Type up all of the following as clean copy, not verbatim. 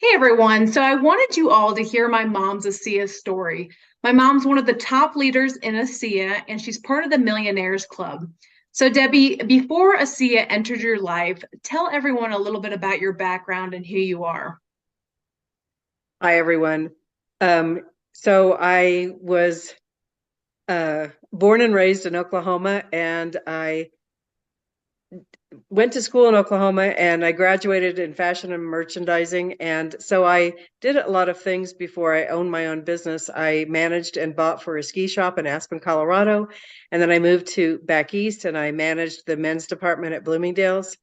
Hey everyone. So I wanted you all to hear my mom's ASEA story. My mom's one of the top leaders in ASEA and she's part of the Millionaires Club. So Debbie, before ASEA entered your life, tell everyone a little bit about your background and who you are. Hi, everyone. So I was born and raised in Oklahoma, and I went to school in Oklahoma, and I graduated in fashion and merchandising. And so I did a lot of things before I owned my own business. I managed and bought for a ski shop in Aspen, Colorado, and then I moved to back east, and I managed the men's department at Bloomingdale's.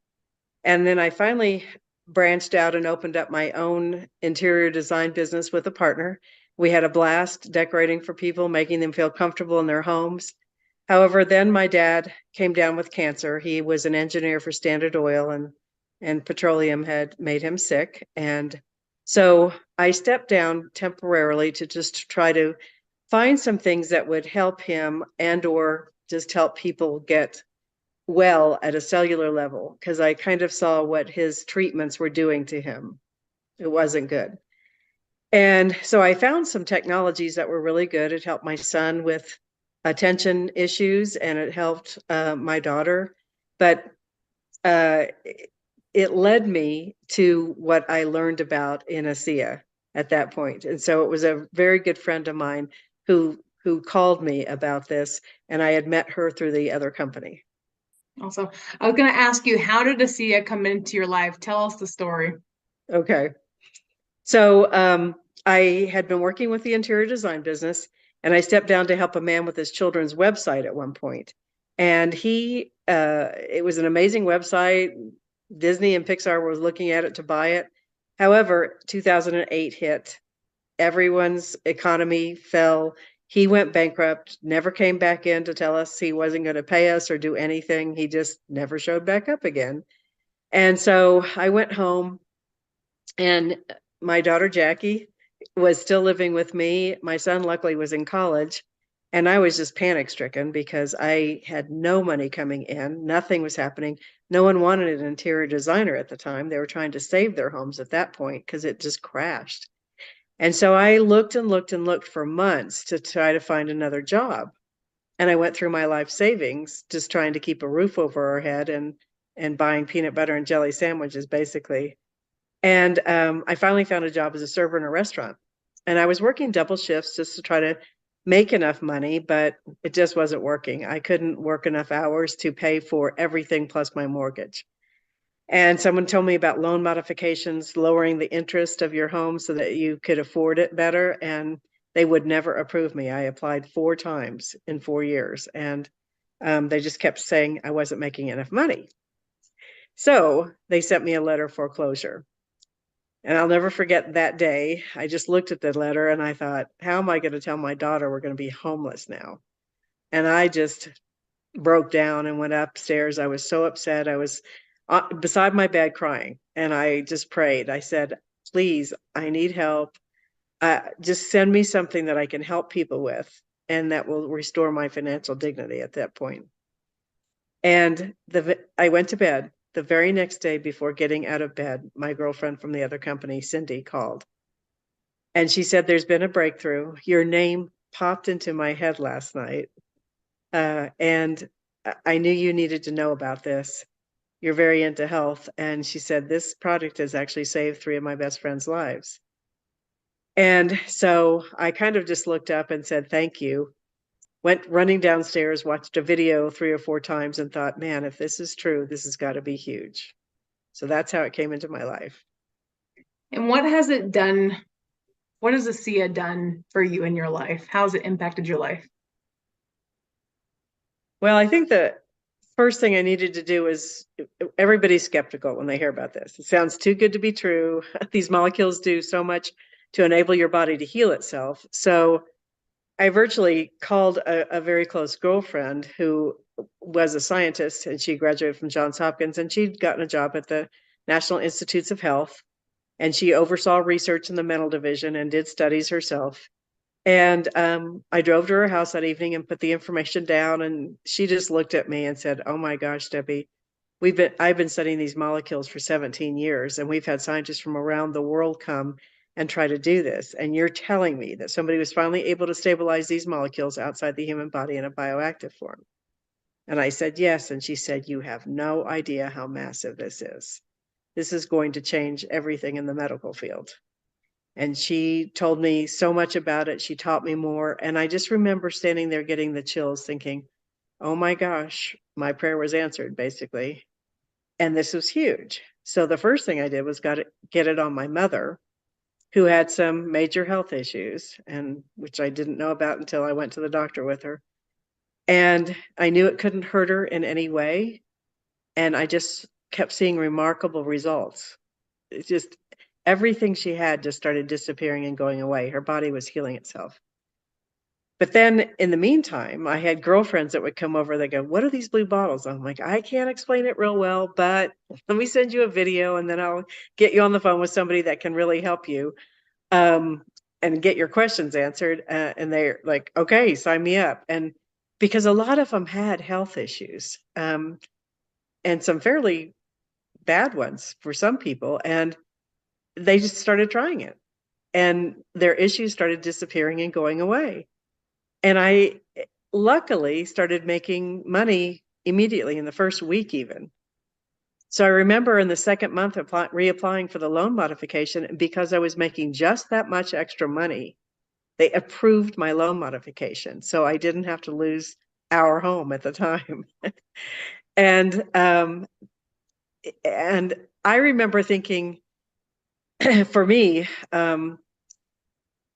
And then I finally branched out and opened up my own interior design business with a partner. We had a blast decorating for people, making them feel comfortable in their homes. However, then my dad came down with cancer. He was an engineer for Standard Oil, and petroleum had made him sick. And so I stepped down temporarily to just try to find some things that would help him and or just help people get well at a cellular level, because I kind of saw what his treatments were doing to him. It wasn't good. And so I found some technologies that were really good. It helped my son with attention issues and it helped my daughter. But uh, it led me to what I learned about in ASEA at that point. And so it was a very good friend of mine who called me about this, and I had met her through the other company. Also, I was going to ask you, how did ASEA come into your life? Tell us the story. Okay. So I had been working with the interior design business, and I stepped down to help a man with his children's website at one point. And it was an amazing website. Disney and Pixar was looking at it to buy it. However, 2008 hit. Everyone's economy fell. He went bankrupt, never came back in to tell us he wasn't going to pay us or do anything. He just never showed back up again. And so I went home, and my daughter Jackie was still living with me. My son luckily was in college, and I was just panic stricken because I had no money coming in. Nothing was happening. No one wanted an interior designer at the time. They were trying to save their homes at that point because it just crashed. And so I looked and looked and looked for months to try to find another job. And I went through my life savings just trying to keep a roof over our head and buying peanut butter and jelly sandwiches basically. And I finally found a job as a server in a restaurant. And I was working double shifts just to try to make enough money, but it just wasn't working. I couldn't work enough hours to pay for everything plus my mortgage. And someone told me about loan modifications, lowering the interest of your home so that you could afford it better. And they would never approve me. I applied 4 times in 4 years, and they just kept saying I wasn't making enough money. So they sent me a letter of foreclosure. And I'll never forget that day. I just looked at the letter and I thought, how am I going to tell my daughter we're going to be homeless now? And I just broke down and went upstairs. I was so upset. I was beside my bed crying, and I just prayed. I said, please, I need help. Just send me something that I can help people with and that will restore my financial dignity at that point. And I went to bed. The very next day, before getting out of bed, my girlfriend from the other company, Cindy, called. And she said, there's been a breakthrough. Your name popped into my head last night. And I knew you needed to know about this. You're very into health. And she said, this product has actually saved 3 of my best friends' lives. And so I kind of just looked up and said, thank you. Went running downstairs, watched a video 3 or 4 times, and thought, man, if this is true, this has got to be huge. So that's how it came into my life. And what has it done? What has ASEA done for you in your life? How has it impacted your life? Well, I think the first thing I needed to do is everybody's skeptical when they hear about this. It sounds too good to be true. These molecules do so much to enable your body to heal itself. So I virtually called a very close girlfriend who was a scientist, and she graduated from Johns Hopkins, and she'd gotten a job at the National Institutes of Health, and she oversaw research in the mental division and did studies herself. And I drove to her house that evening and put the information down, and she just looked at me and said, oh my gosh, Debbie, I've been studying these molecules for 17 years, and we've had scientists from around the world come and try to do this. And you're telling me that somebody was finally able to stabilize these molecules outside the human body in a bioactive form. And I said, yes. And she said, you have no idea how massive this is. This is going to change everything in the medical field. And she told me so much about it. She taught me more. And I just remember standing there getting the chills thinking, oh my gosh, my prayer was answered, basically. And this was huge. So the first thing I did was get it on my mother, who had some major health issues, and which I didn't know about until I went to the doctor with her. And I knew it couldn't hurt her in any way. And I just kept seeing remarkable results. It's just everything she had just started disappearing and going away. Her body was healing itself. But then in the meantime, I had girlfriends that would come over. They go, what are these blue bottles? I'm like, I can't explain it real well, but let me send you a video and then I'll get you on the phone with somebody that can really help you and get your questions answered. And they're like, okay, sign me up. And because a lot of them had health issues and some fairly bad ones for some people. And they just started trying it and their issues started disappearing and going away. And I luckily started making money immediately in the first week even. So I remember in the second month reapplying for the loan modification, and because I was making just that much extra money, they approved my loan modification. So I didn't have to lose our home at the time. And I remember thinking, for me,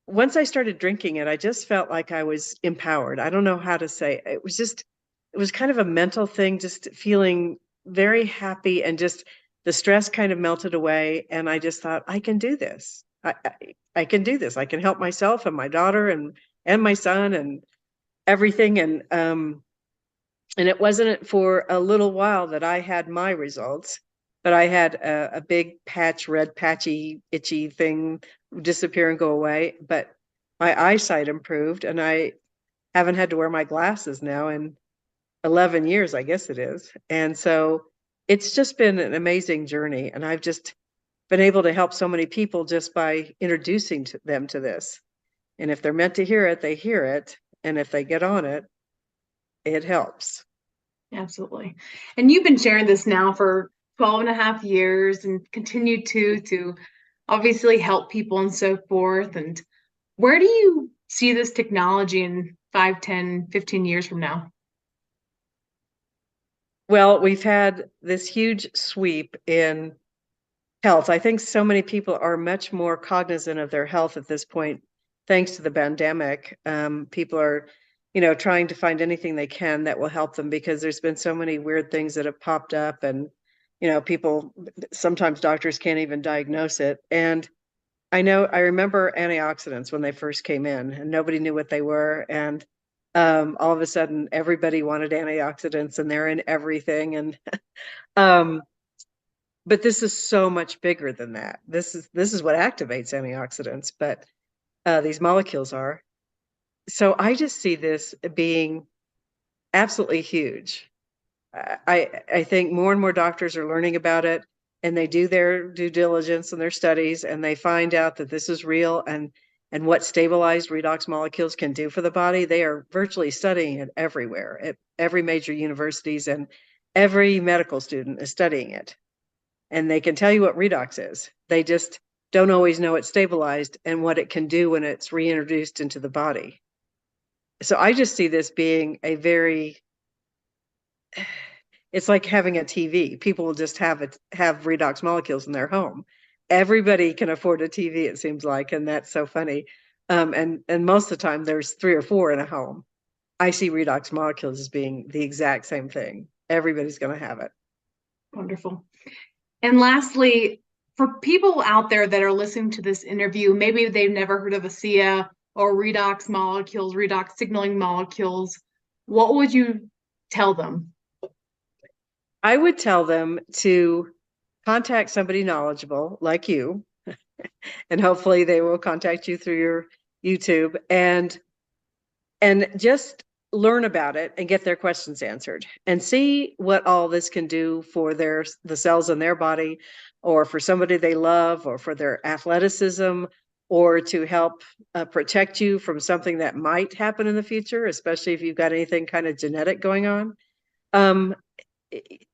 once I started drinking it, I just felt like I was empowered. I don't know how to say it. It was kind of a mental thing, just feeling very happy, and just the stress kind of melted away. And I just thought, I can do this. I can do this. I can help myself and my daughter and my son and everything. And it wasn't for a little while that I had my results, but I had a big red patchy, itchy thing disappear and go away. But my eyesight improved, and I haven't had to wear my glasses now in 11 years, I guess it is. And so it's just been an amazing journey. And I've just been able to help so many people just by introducing them to this. And if they're meant to hear it, they hear it. And if they get on it, it helps. Absolutely. And you've been sharing this now for 12 and a half years and continue to obviously help people and so forth. And where do you see this technology in 5, 10, 15 years from now? Well, we've had this huge sweep in health. I think so many people are much more cognizant of their health at this point, thanks to the pandemic. People are, trying to find anything they can that will help them, because there's been so many weird things that have popped up, and, people, sometimes doctors can't even diagnose it. And I remember antioxidants when they first came in, and nobody knew what they were. And all of a sudden, everybody wanted antioxidants, and they're in everything. And but this is so much bigger than that. This is what activates antioxidants, but these molecules are. So I just see this being absolutely huge. I think more and more doctors are learning about it, and they do their due diligence and their studies, and they find out that this is real, and what stabilized redox molecules can do for the body. They are virtually studying it everywhere at every major universities, and every medical student is studying it. And they can tell you what redox is. They just don't always know it's stabilized and what it can do when it's reintroduced into the body. So I just see this being it's like having a TV. People will just have redox molecules in their home. Everybody can afford a TV, it seems like, and that's so funny. And most of the time there's 3 or 4 in a home. I see redox molecules as being the exact same thing. Everybody's going to have it. Wonderful. And lastly, for people out there that are listening to this interview, maybe they've never heard of ASEA or redox molecules, redox signaling molecules, what would you tell them? I would tell them to contact somebody knowledgeable like you, and hopefully they will contact you through your YouTube, and just learn about it and get their questions answered and see what all this can do for the cells in their body, or for somebody they love, or for their athleticism, or to help protect you from something that might happen in the future, especially if you've got anything kind of genetic going on.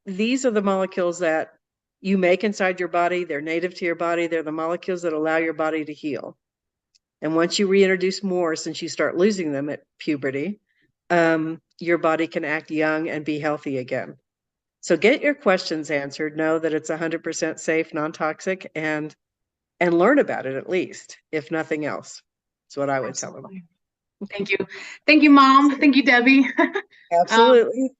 These are the molecules that you make inside your body. They're native to your body. They're the molecules that allow your body to heal. And once you reintroduce more, since you start losing them at puberty, your body can act young and be healthy again. So get your questions answered. Know that it's 100% safe, non-toxic, and learn about it, at least, if nothing else. That's what I would tell them. Thank you. Thank you, Mom. Thank you, Debbie. Absolutely.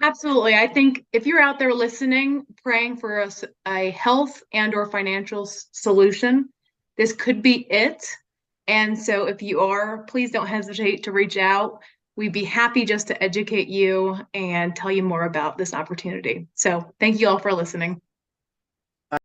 Absolutely. I think if you're out there listening, praying for a health and or financial solution, this could be it. And so if you are, please don't hesitate to reach out. We'd be happy just to educate you and tell you more about this opportunity. So thank you all for listening.